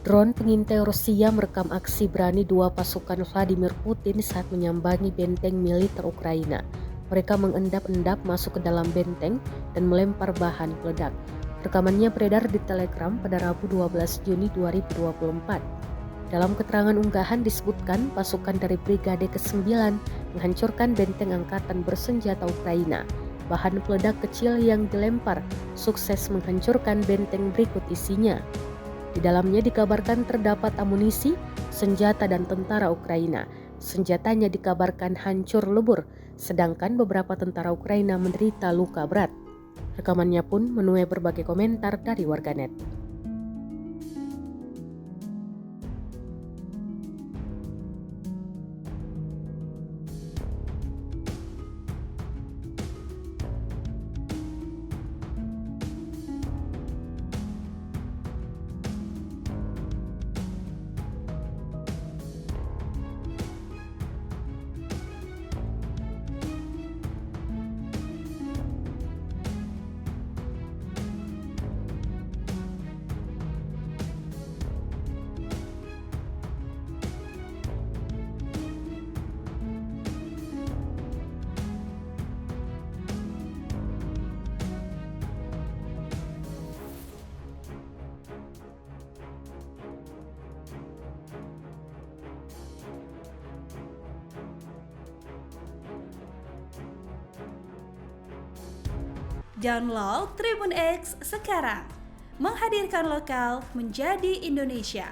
Drone pengintai Rusia merekam aksi berani dua pasukan Vladimir Putin saat menyambangi benteng militer Ukraina. Mereka mengendap-endap masuk ke dalam benteng dan melempar bahan peledak. Rekamannya beredar di Telegram pada Rabu 12 Juni 2024. Dalam keterangan unggahan disebutkan pasukan dari Brigade ke-9 menghancurkan benteng angkatan bersenjata Ukraina. Bahan peledak kecil yang dilempar sukses menghancurkan benteng berikut isinya. Di dalamnya dikabarkan terdapat amunisi, senjata dan tentara Ukraina. Senjatanya dikabarkan hancur lebur, sedangkan beberapa tentara Ukraina menderita luka berat. Rekamannya pun menuai berbagai komentar dari warganet. Download Tribun X sekarang, menghadirkan lokal menjadi Indonesia.